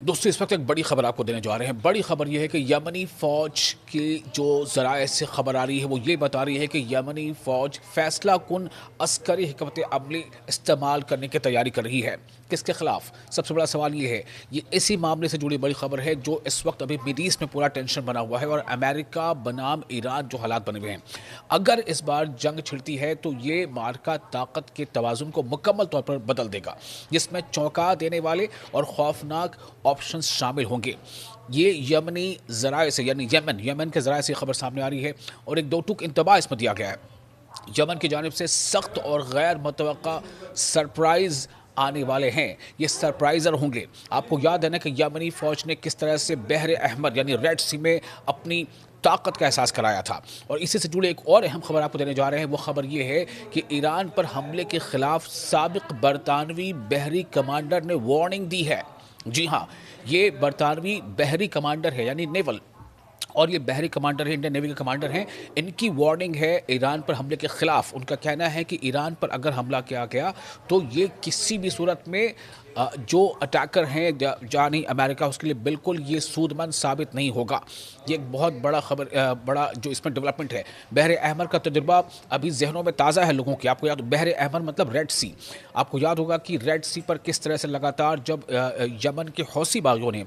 दोस्तों इस वक्त एक बड़ी खबर आपको देने जा रहे हैं। बड़ी खबर यह है कि यमनी फ़ौज की जो ज़राए से खबर आ रही है वो ये बता रही है कि यमनी फ़ौज फैसला कुन अस्करी हिकमत अमली इस्तेमाल करने की तैयारी कर रही है। किसके खिलाफ? सबसे बड़ा सवाल ये है। ये इसी मामले से जुड़ी बड़ी खबर है जो इस वक्त अभी मिडल ईस्ट में पूरा टेंशन बना हुआ है और अमेरिका बनाम ईरान जो हालात बने हुए हैं। अगर इस बार जंग छिड़ती है तो ये मार्का ताकत के तवाज़ुन को मुकम्मल तौर पर बदल देगा, जिसमें चौंका देने वाले और खौफनाक ऑप्शंस शामिल होंगे। ये यमनी ज़राए से यानी यमन के ज़राए से खबर सामने आ रही है और एक दो टूक इंतबा इसमें दिया गया है। यमन की जानिब से सख्त और गैर मुतवक्का सरप्राइज़ आने वाले हैं। ये सरप्राइज़र होंगे। आपको याद है ना कि यमनी फ़ौज ने किस तरह से बहर अहमर यानी रेड सी में अपनी ताकत का एहसास कराया था। और इसी से जुड़े एक और अहम खबर आपको देने जा रहे हैं। वो खबर ये है कि ईरान पर हमले के खिलाफ साबिक बरतानवी बहरी कमांडर ने वार्निंग दी है। जी हाँ, ये बरतानवी बहरी कमांडर है यानी नेवल, और ये बहरी कमांडर है, इंडियन नेवी के कमांडर हैं। इनकी वार्निंग है ईरान पर हमले के खिलाफ। उनका कहना है कि ईरान पर अगर हमला किया गया तो ये किसी भी सूरत में जो अटैकर हैं जानी अमेरिका, उसके लिए बिल्कुल ये सूदमंद साबित नहीं होगा। ये एक बहुत बड़ा जो इसमें डेवलपमेंट है। बहर अहमर का तजुर्बा अभी जहनों में ताज़ा है लोगों की। आपको याद, बहर अहमर मतलब रेड सी। आपको याद होगा कि रेड सी पर किस तरह से लगातार जब यमन के हौसी बागियों ने,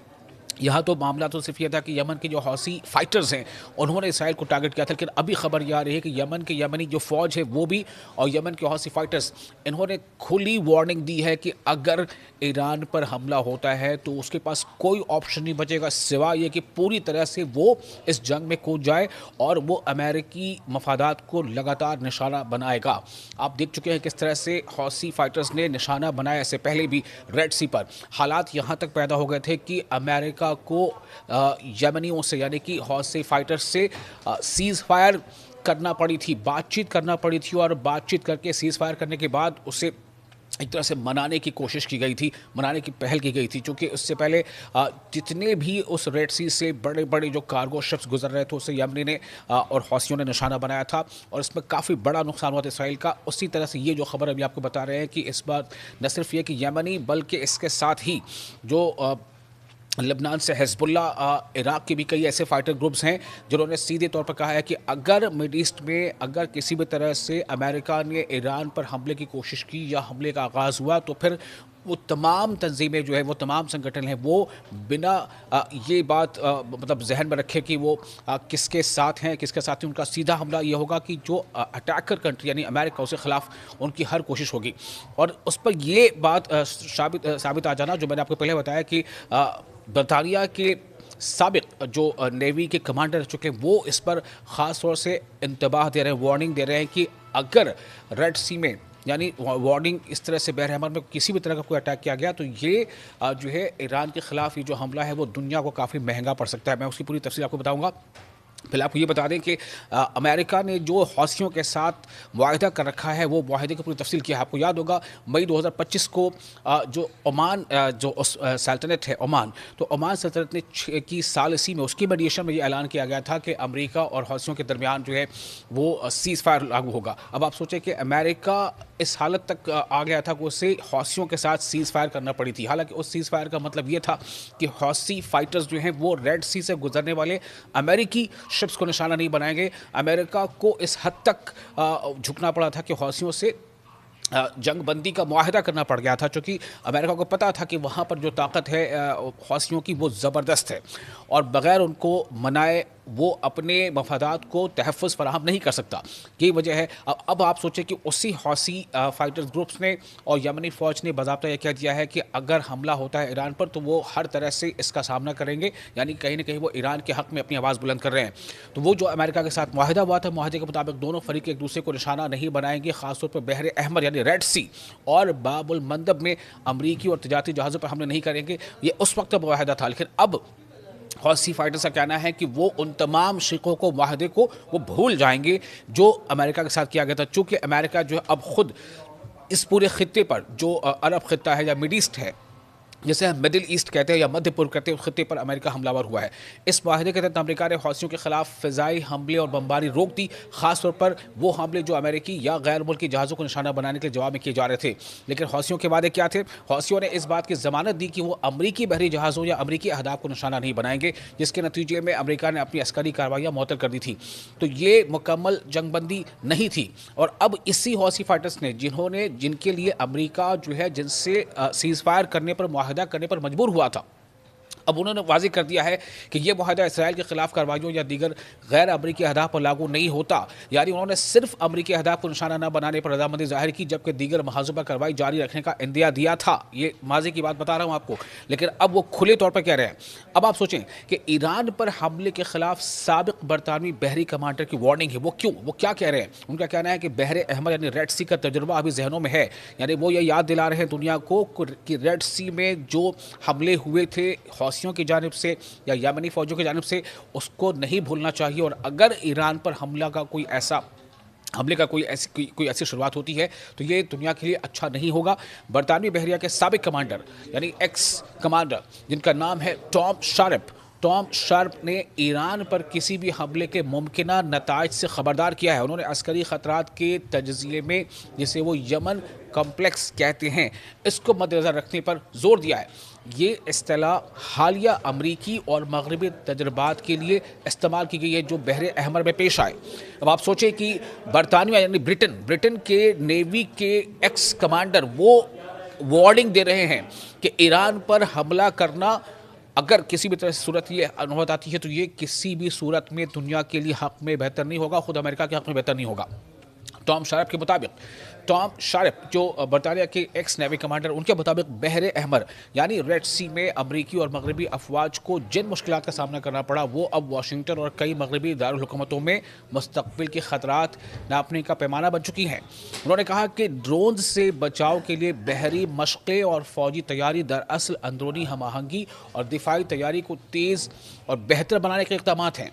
यहाँ तो मामला तो सिर्फ ये था कि यमन के जो हौसी फाइटर्स हैं उन्होंने इसराइल को टारगेट किया था, लेकिन अभी खबर ये आ रही है कि यमनी जो फ़ौज है वो भी और यमन के हौसी फाइटर्स, इन्होंने खुली वार्निंग दी है कि अगर ईरान पर हमला होता है तो उसके पास कोई ऑप्शन नहीं बचेगा सिवाय ये कि पूरी तरह से वो इस जंग में कूद जाए और वो अमेरिकी मफादात को लगातार निशाना बनाएगा। आप देख चुके हैं किस तरह से हौसी फाइटर्स ने निशाना बनाया इससे पहले भी रेड सी पर। हालात यहाँ तक पैदा हो गए थे कि अमेरिका को यमनियों से यानी कि हौसी फाइटर्स से सीज़ फायर करना पड़ी थी, बातचीत करना पड़ी थी, और बातचीत करके सीज़ फायर करने के बाद उसे एक तरह से मनाने की कोशिश की गई थी, मनाने की पहल की गई थी। क्योंकि उससे पहले जितने भी उस रेड सी से बड़े बड़े जो कार्गो शिप्स गुजर रहे थे उसे यमनी ने और हौसियों ने निशाना बनाया था और इसमें काफ़ी बड़ा नुकसान हुआ था इसराइल का। उसी तरह से ये जो खबर अभी आपको बता रहे हैं कि इस बार न सिर्फ ये कि यमनी बल्कि इसके साथ ही जो लेबनान से हिज़्बुल्लाह, इराक़ के भी कई ऐसे फाइटर ग्रुप्स हैं जिन्होंने सीधे तौर पर कहा है कि अगर मिड ईस्ट में अगर किसी भी तरह से अमेरिका ने ईरान पर हमले की कोशिश की या हमले का आगाज़ हुआ तो फिर वो तमाम तंजीमें जो है, वो तमाम संगठन हैं, वो बिना ये बात मतलब जहन में रखे कि वो किसके साथ हैं, किसके साथ हैं, उनका सीधा हमला ये होगा कि जो अटैकर कंट्री यानी अमेरिका, उसके ख़िलाफ़ उनकी हर कोशिश होगी। और उस पर ये बात साबित आ जाना, जो मैंने आपको पहले बताया कि बरतानिया के साबिक जो नेवी के कमांडर रह चुके हैं वो इस पर ख़ास तौर से इंतबाह दे रहे हैं, वार्निंग दे रहे हैं कि अगर रेड सी में यानी वार्निंग इस तरह से बहर अहमर में किसी भी तरह का कोई अटैक किया गया तो ये जो है ईरान के ख़िलाफ़ ये जो हमला है वो दुनिया को काफ़ी महंगा पड़ सकता है। मैं उसकी पूरी तफसील आपको बताऊँगा। फिलहाल आपको ये बता दें कि अमेरिका ने जो हौसियों के साथ वायदा कर रखा है वो वायदे की पूरी तफसील की है। आपको याद होगा मई 2025 को जो ओमान जो सल्तनत है ओमान, तो ओमान सल्तनत ने की सालसी में उसकी मीडिएशन में ये ऐलान किया गया था कि अमेरिका और हौसियों के दरमियान जो है वो सीज़ फायर लागू होगा। अब आप सोचें कि अमेरिका इस हालत तक आ गया था कि उसे हौसियों के साथ सीज़ फायर करना पड़ी थी। हालांकि उस सीज़ फायर का मतलब ये था कि हौसी फाइटर्स जो हैं वो रेड सी से गुजरने वाले अमेरिकी शिप्स को निशाना नहीं बनाएंगे। अमेरिका को इस हद तक झुकना पड़ा था कि हौसियों से जंग बंदी का मुआहदा करना पड़ गया था, क्योंकि अमेरिका को पता था कि वहाँ पर जो ताकत है हौसियों की वो ज़बरदस्त है और बग़ैर उनको मनाए वो अपने मफादात को तहफ़्फ़ुज़ फ़राहम नहीं कर सकता। यही वजह है। अब आप सोचें कि उसी हौसी फाइटर्स ग्रुप्स ने और यमनी फ़ौज ने बाज़ाब्ता यह कह दिया है कि अगर हमला होता है ईरान पर तो वो हर तरह से इसका सामना करेंगे, यानी कहीं ना कहीं वो ईरान के हक़ में अपनी आवाज़ बुलंद कर रहे हैं। तो वो जो अमेरिका के साथ मुआहदा हुआ था, मुआहदे के मुताबिक दोनों फरीक एक दूसरे को निशाना नहीं बनाएंगे, ख़ासतौर पर बहर अहमर यानी रेड सी और बाबुल मंदब में अमरीकी और तजारती जहाज़ों पर हमले नहीं करेंगे। ये उस वक्त मुआहदा था, लेकिन अब हौसी फाइटर्स का कहना है कि वो उन तमाम शिकों को, माहदे को वो भूल जाएंगे जो अमेरिका के साथ किया गया था। चूँकि अमेरिका जो है अब खुद इस पूरे खित्ते पर जो अरब खित्ता है या मिड ईस्ट है जैसे हम मिडिल ईस्ट कहते हैं या मध्य पूर्व कहते हैं, उस खित्ते पर अमेरिका हमलावर हुआ है। इस माहदे के तहत अमेरिका ने हौसियों के खिलाफ फ़िज़ाई हमले और बमबारी रोक दी, खासतौर पर वो हमले जो अमेरिकी या गैर मुल्की जहाज़ों को निशाना बनाने के जवाब में किए जा रहे थे। लेकिन हौसियों के वादे क्या थे? हौसियों ने इस बात की ज़मानत दी कि वो अमरीकी बहरी जहाज़ों या अमरीकी अहदाफ को निशाना नहीं बनाएंगे, जिसके नतीजे में अमेरिका ने अपनी अस्करी कार्रवाइयाँ मुअत्तल कर दी थी। तो ये मुकम्मल जंगबंदी नहीं थी। और अब इसी हौसी फाइटर्स ने जिनके लिए अमरीका जो है जिनसे सीज़ फायर करने पर मुआहदा करने पर मजबूर हुआ था, अब उन्होंने वाज़ेह कर दिया है कि यह मुआहदा इसराइल के खिलाफ कार्रवाइयों या दीगर गैर अमरीकी अहदाफ पर लागू नहीं होता। यानी उन्होंने सिर्फ अमरीकी अहदाफ को निशाना न बनाने पर रजामंदी जाहिर की, जबकि दीगर महाजों पर कार्रवाई जारी रखने का इंदिया दिया था। ये माजी की बात बता रहा हूँ आपको, लेकिन अब वो खुले तौर पर कह रहे हैं। अब आप सोचें कि ईरान पर हमले के खिलाफ साबिक बरतानवी बहरी कमांडर की वार्निंग है। वो क्यों, वो क्या कह रहे हैं? उनका कहना है कि बहरे अहमर यानी रेड सी का तजुर्बा अभी जहनों में है। यानी वो ये याद दिला रहे हैं दुनिया को कि रेड सी में जो हमले हुए थे हौसियों की जानिब से या यमनी फौजों की जानिब से, उसको नहीं भूलना चाहिए। और अगर ईरान पर हमले का कोई ऐसी शुरुआत होती है तो ये दुनिया के लिए अच्छा नहीं होगा। बरतानवी बहरिया के साबिक कमांडर यानी एक्स कमांडर जिनका नाम है टॉम शार्प ने ईरान पर किसी भी हमले के मुमकिना नताइज से ख़बरदार किया है। उन्होंने अस्करी ख़तरात के तजज़िये में, जिसे वो यमन कॉम्प्लेक्स कहते हैं, इसको मद्देनज़र रखने पर जोर दिया है। ये इस्तिलाह हालिया अमरीकी और मगरबी तजर्बात के लिए इस्तेमाल की गई है जो बहरे अहमर में पेश आए। अब आप सोचें कि बरतानिया यानी ब्रिटेन के नेवी के एक्स कमांडर वो वार्निंग दे रहे हैं कि ईरान पर हमला करना, अगर किसी भी तरह से सूरत ये नौबत आती है तो ये किसी भी सूरत में दुनिया के लिए हक़ में बेहतर नहीं होगा, खुद अमेरिका के हक़ में बेहतर नहीं होगा। टॉम शार्प के मुताबिक, टॉम शार्प जो बरतानिया के एक्स नेवी कमांडर, उनके मुताबिक बहरे अहमर यानी रेड सी में अमरीकी और मगरबी अफवाज को जिन मुश्किलात का सामना करना पड़ा वो अब वाशिंगटन और कई मगरबी दारुल हुकूमतों में मुस्तकबिल के खतरात नापने का पैमाना बन चुकी हैं। उन्होंने कहा कि ड्रोन से बचाव के लिए बहरी मशक़ें और फौजी तैयारी दरअसल अंदरूनी हम आहंगी और दिफाई तैयारी को तेज़ और बेहतर बनाने के इक़दाम हैं।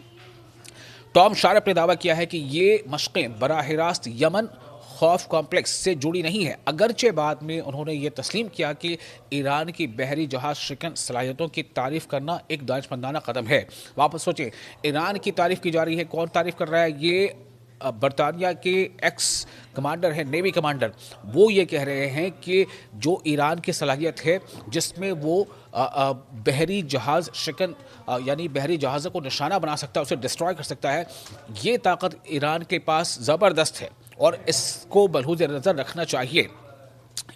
टॉम शार्प ने दावा किया है कि ये मशक़ें बराह रास्त यमन खौफ कॉम्प्लेक्स से जुड़ी नहीं है, अगरचे बाद में उन्होंने ये तस्लीम किया कि ईरान की बहरी जहाज शिकन सलाहियतों की तारीफ़ करना एक दानिशमंदाना कदम है। वापस सोचें, ईरान की तारीफ़ की जा रही है, कौन तारीफ़ कर रहा है? ये बरतानिया के एक्स कमांडर हैं, नेवी कमांडर, वो ये कह रहे हैं कि जो ईरान की सलाहियत है जिसमें वो बहरी जहाज़ शिकन यानी बहरी जहाज़ों को निशाना बना सकता है, उसे डिस्ट्रॉय कर सकता है, ये ताकत ईरान के पास ज़बरदस्त है और इसको बलहूज़ नज़र रखना चाहिए।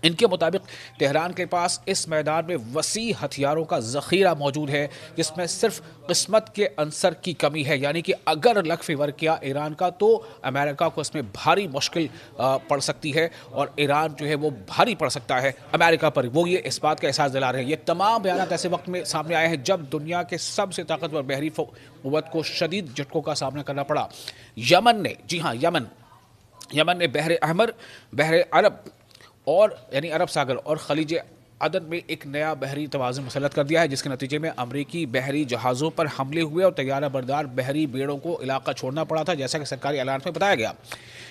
इनके मुताबिक तेहरान के पास इस मैदान में वसी हथियारों का ज़ख़ीरा मौजूद है, जिसमें सिर्फ किस्मत के अंसर की कमी है। यानी कि अगर लक फेवर किया ईरान का तो अमेरिका को इसमें भारी मुश्किल पड़ सकती है और ईरान जो है वो भारी पड़ सकता है अमेरिका पर। वो ये इस बात का एहसास दिला रहे हैं। ये तमाम बयान ऐसे वक्त में सामने आए हैं जब दुनिया के सबसे ताकतवर बहरी क़ुव्वत को शदीद झटकों का सामना करना पड़ा। यमन ने, जी हाँ, यमन ने बहरे अहमर, बहरे अरब और यानी अरब सागर और खलीज अदन में एक नया बहरी तवाज़ुन मुसल्लत कर दिया है, जिसके नतीजे में अमरीकी बहरी जहाज़ों पर हमले हुए और तैयारा बरदार बहरी बेड़ों को इलाका छोड़ना पड़ा था, जैसा कि सरकारी ऐलान में बताया गया।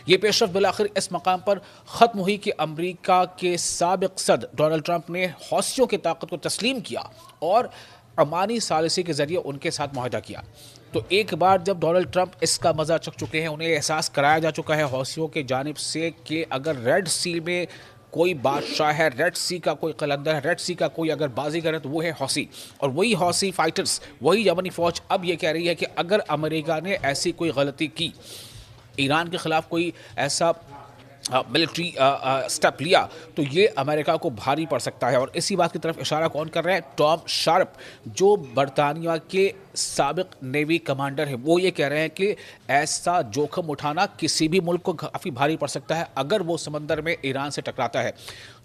ये पेशरफ बिलाखिर इस मकाम पर ख़त्म हुई कि अमरीका के साबिक़ सदर डोनाल्ड ट्रंप ने हौसियों की ताकत को तस्लीम किया और अमानी सालिसी के ज़रिए उनके साथ मुआहदा किया। तो एक बार जब डोनाल्ड ट्रंप इसका मज़ा चख चुके हैं, उन्हें एहसास कराया जा चुका है हौसियों के जानिब से कि अगर रेड सी में कोई बादशाह है, रेड सी का कोई कलंदर है, रेड सी का कोई अगर बाजीगर है तो वो है हौसी। और वही हौसी फाइटर्स, वही यमनी फ़ौज अब ये कह रही है कि अगर अमेरिका ने ऐसी कोई गलती की, ईरान के ख़िलाफ़ कोई ऐसा मिलिट्री स्टेप लिया तो ये अमेरिका को भारी पड़ सकता है। और इसी बात की तरफ इशारा कौन कर रहे हैं? टॉम शार्प, जो बरतानिया के साबिक नेवी कमांडर है, वो ये कह रहे हैं कि ऐसा जोखिम उठाना किसी भी मुल्क को काफ़ी भारी पड़ सकता है अगर वो समंदर में ईरान से टकराता है।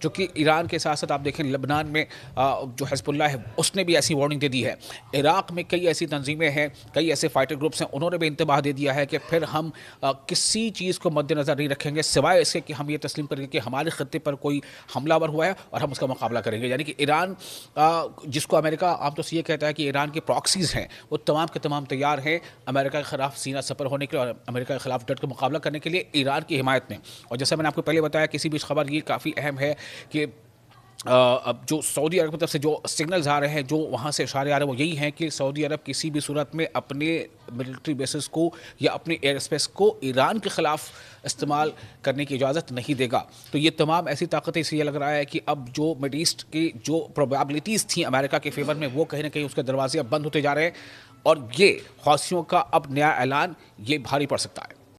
जो कि ईरान के साथ साथ आप देखें लेबनान में जो हिज़्बुल्लाह है उसने भी ऐसी वार्निंग दे दी है। इराक़ में कई ऐसी तंजीमें हैं, कई ऐसे फाइटर ग्रुप्स हैं, उन्होंने भी इंतबाह दे दिया है कि फिर हम किसी चीज़ को मद्देनज़र नहीं रखेंगे सिवाय इसके कि हम ये तस्लीम करेंगे कि हमारे खत्ते पर कोई हमलावर हुआ है और हम उसका मुकाबला करेंगे। यानी कि ईरान, जिसको अमेरिका आमतौर से ये कहता है कि ईरान के प्रॉक्सीज़ हैं, वो तमाम के तमाम तैयार हैं अमेरिका के ख़िलाफ़ सीना सपर होने के लिए और अमेरिका के ख़िलाफ़ डट कर मुकाबला करने के लिए ईरान की हिमायत में। और जैसा मैंने आपको पहले बताया, किसी भी खबर ये काफ़ी अहम है कि अब जो सऊदी अरब की तरफ से जो सिग्नल्स आ रहे हैं, जो वहाँ से इशारे आ रहे हैं, वो यही हैं कि सऊदी अरब किसी भी सूरत में अपने मिलिट्री बेसिस को या अपने एयर स्पेस को ईरान के ख़िलाफ़ इस्तेमाल करने की इजाज़त नहीं देगा। तो ये तमाम ऐसी ताकतें, इससे ये लग रहा है कि अब जो मिड ईस्ट की जो प्रोबेबिलिटीज़ थी अमेरिका के फेवर में, वो कहीं न कहीं उसके दरवाजे अब बंद होते जा रहे हैं और ये हौसियों का अब नया ऐलान ये भारी पड़ सकता है।